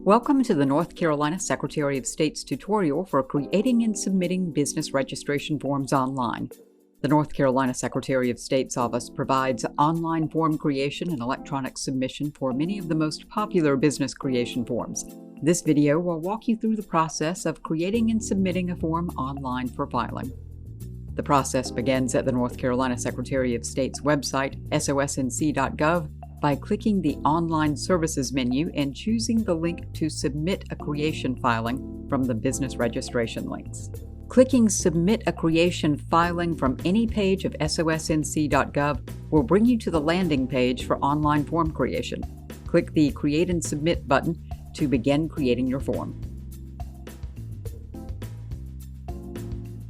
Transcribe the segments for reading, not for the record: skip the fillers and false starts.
Welcome to the North Carolina Secretary of State's tutorial for creating and submitting business registration forms online. The North Carolina Secretary of State's office provides online form creation and electronic submission for many of the most popular business creation forms. This video will walk you through the process of creating and submitting a form online for filing. The process begins at the North Carolina Secretary of State's website, sosnc.gov, by clicking the Online Services menu and choosing the link to submit a creation filing from the business registration links. Clicking Submit a Creation Filing from any page of sosnc.gov will bring you to the landing page for online form creation. Click the Create and Submit button to begin creating your form.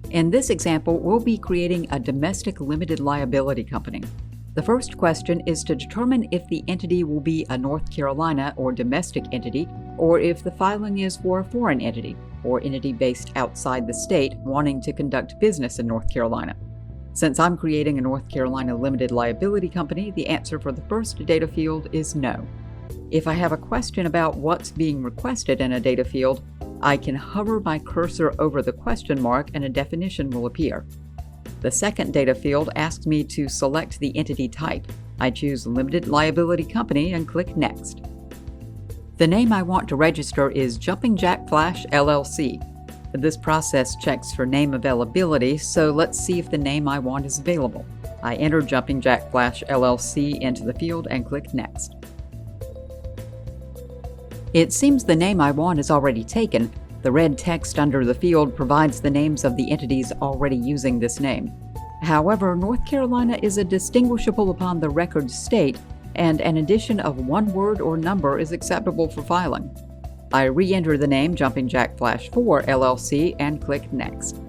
In this example, we'll be creating a domestic limited liability company. The first question is to determine if the entity will be a North Carolina or domestic entity, or if the filing is for a foreign entity, or entity based outside the state wanting to conduct business in North Carolina. Since I'm creating a North Carolina limited liability company, the answer for the first data field is no. If I have a question about what's being requested in a data field, I can hover my cursor over the question mark and a definition will appear. The second data field asks me to select the entity type. I choose Limited Liability Company and click Next. The name I want to register is Jumping Jack Flash LLC. This process checks for name availability, so let's see if the name I want is available. I enter Jumping Jack Flash LLC into the field and click Next. It seems the name I want is already taken. The red text under the field provides the names of the entities already using this name. However, North Carolina is a distinguishable upon the record state, and an addition of one word or number is acceptable for filing. I re-enter the name Jumping Jack Flash 4 LLC and click Next.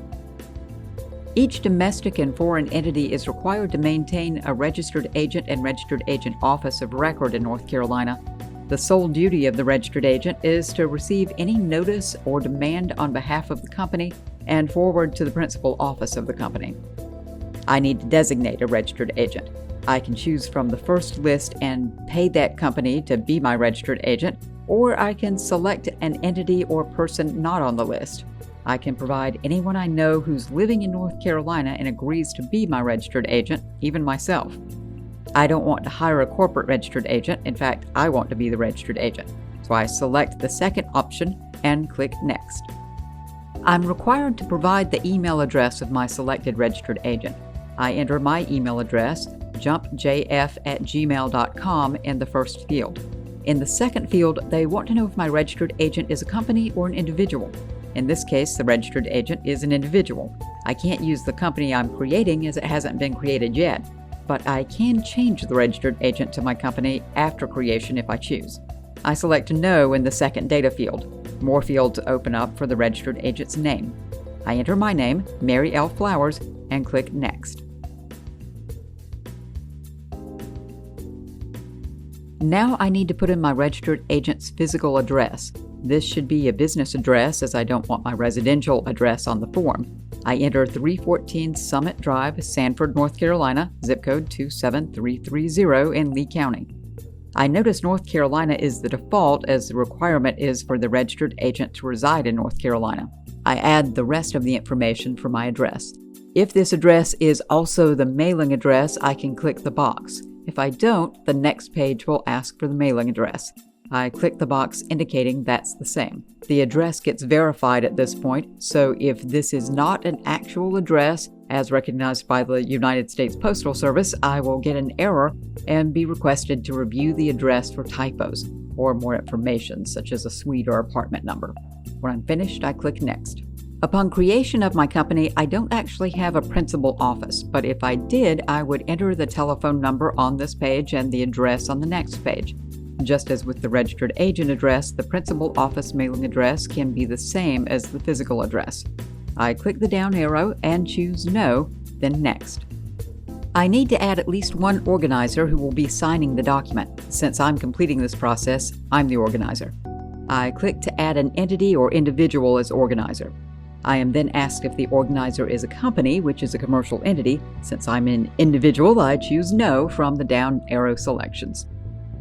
Each domestic and foreign entity is required to maintain a registered agent and registered agent office of record in North Carolina. The sole duty of the registered agent is to receive any notice or demand on behalf of the company and forward to the principal office of the company. I need to designate a registered agent. I can choose from the first list and pay that company to be my registered agent, or I can select an entity or person not on the list. I can provide anyone I know who's living in North Carolina and agrees to be my registered agent, even myself. I don't want to hire a corporate registered agent. In fact, I want to be the registered agent. So I select the second option and click Next. I'm required to provide the email address of my selected registered agent. I enter my email address, jumpjf@gmail.com, in the first field. In the second field, they want to know if my registered agent is a company or an individual. In this case, the registered agent is an individual. I can't use the company I'm creating as it hasn't been created yet, but I can change the registered agent to my company after creation if I choose. I select No in the second data field. More fields open up for the registered agent's name. I enter my name, Mary L. Flowers, and click Next. Now I need to put in my registered agent's physical address. This should be a business address as I don't want my residential address on the form. I enter 314 Summit Drive, Sanford, North Carolina, zip code 27330 in Lee County. I notice North Carolina is the default as the requirement is for the registered agent to reside in North Carolina. I add the rest of the information for my address. If this address is also the mailing address, I can click the box. If I don't, the next page will ask for the mailing address. I click the box indicating that's the same. The address gets verified at this point, so if this is not an actual address, as recognized by the United States Postal Service, I will get an error and be requested to review the address for typos or more information, such as a suite or apartment number. When I'm finished, I click Next. Upon creation of my company, I don't actually have a principal office, but if I did, I would enter the telephone number on this page and the address on the next page. Just as with the registered agent address, the principal office mailing address can be the same as the physical address. I click the down arrow and choose No, then Next. I need to add at least one organizer who will be signing the document. Since I'm completing this process, I'm the organizer. I click to add an entity or individual as organizer. I am then asked if the organizer is a company, which is a commercial entity. Since I'm an individual, I choose No from the down arrow selections.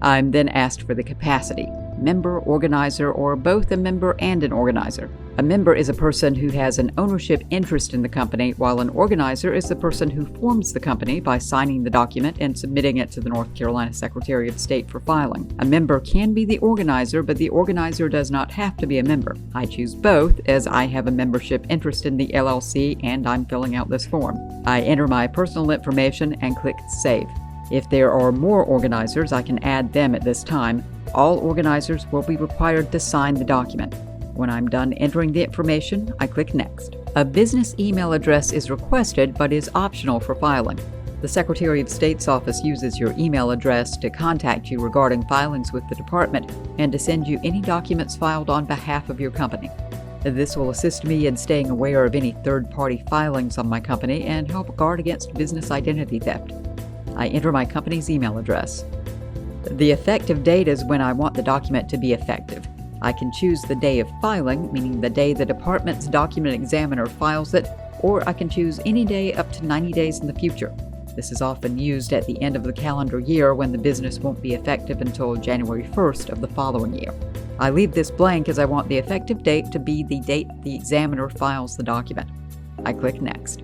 I'm then asked for the capacity. member, organizer, or both a member and an organizer. A member is a person who has an ownership interest in the company, while an organizer is the person who forms the company by signing the document and submitting it to the North Carolina Secretary of State for filing. A member can be the organizer, but the organizer does not have to be a member. I choose both as I have a membership interest in the LLC and I'm filling out this form. I enter my personal information and click Save. If there are more organizers, I can add them at this time. All organizers will be required to sign the document. When I'm done entering the information, I click Next. A business email address is requested but is optional for filing. The Secretary of State's office uses your email address to contact you regarding filings with the department and to send you any documents filed on behalf of your company. This will assist me in staying aware of any third-party filings on my company and help guard against business identity theft. I enter my company's email address. The effective date is when I want the document to be effective. I can choose the day of filing, meaning the day the department's document examiner files it, or I can choose any day up to 90 days in the future. This is often used at the end of the calendar year when the business won't be effective until January 1st of the following year. I leave this blank as I want the effective date to be the date the examiner files the document. I click Next.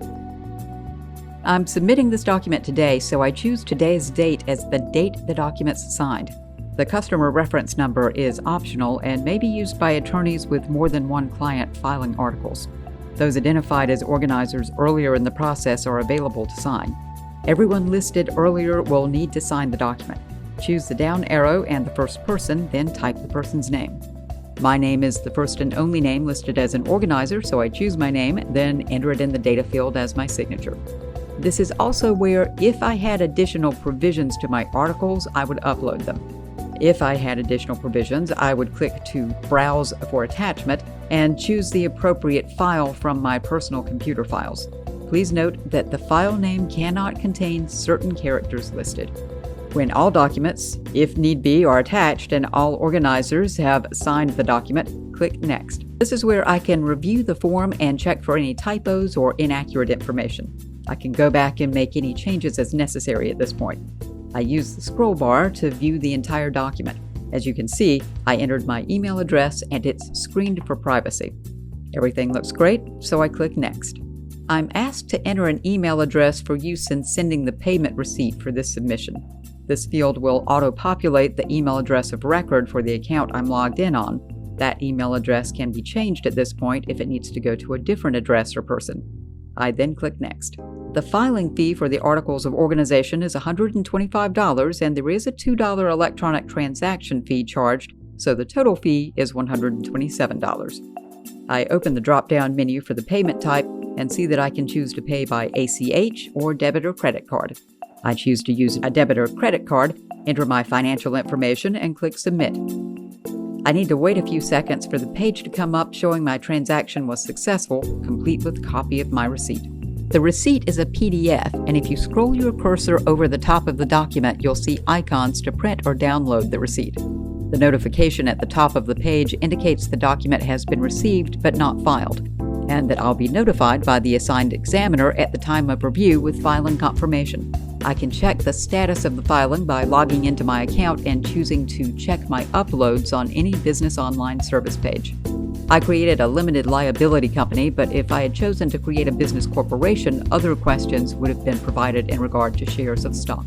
I'm submitting this document today, so I choose today's date as the date the document's signed. The customer reference number is optional and may be used by attorneys with more than one client filing articles. Those identified as organizers earlier in the process are available to sign. Everyone listed earlier will need to sign the document. Choose the down arrow and the first person, then type the person's name. My name is the first and only name listed as an organizer, so I choose my name, then enter it in the data field as my signature. This is also where, if I had additional provisions to my articles, I would upload them. If I had additional provisions, I would click to Browse for Attachment and choose the appropriate file from my personal computer files. Please note that the file name cannot contain certain characters listed. When all documents, if need be, are attached and all organizers have signed the document, click Next. This is where I can review the form and check for any typos or inaccurate information. I can go back and make any changes as necessary at this point. I use the scroll bar to view the entire document. As you can see, I entered my email address and it's screened for privacy. Everything looks great, so I click Next. I'm asked to enter an email address for use in sending the payment receipt for this submission. This field will auto-populate the email address of record for the account I'm logged in on. That email address can be changed at this point if it needs to go to a different address or person. I then click Next. The filing fee for the Articles of Organization is $125, and there is a $2 electronic transaction fee charged, so the total fee is $127. I open the drop-down menu for the payment type and see that I can choose to pay by ACH or debit or credit card. I choose to use a debit or credit card, enter my financial information, and click Submit. I need to wait a few seconds for the page to come up showing my transaction was successful, complete with a copy of my receipt. The receipt is a PDF, and if you scroll your cursor over the top of the document, you'll see icons to print or download the receipt. The notification at the top of the page indicates the document has been received but not filed, and that I'll be notified by the assigned examiner at the time of review with filing confirmation. I can check the status of the filing by logging into my account and choosing to check my uploads on any business online service page. I created a limited liability company, but if I had chosen to create a business corporation, other questions would have been provided in regard to shares of stock.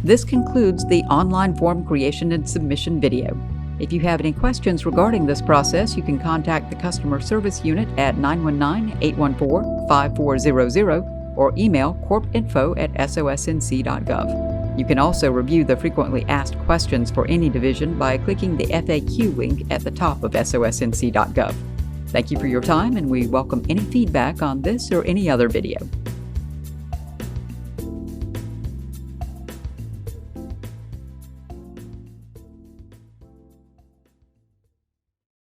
This concludes the online form creation and submission video. If you have any questions regarding this process, you can contact the customer service unit at 919-814-5400 or email corpinfo@sosnc.gov. You can also review the frequently asked questions for any division by clicking the FAQ link at the top of sosnc.gov. Thank you for your time, and we welcome any feedback on this or any other video.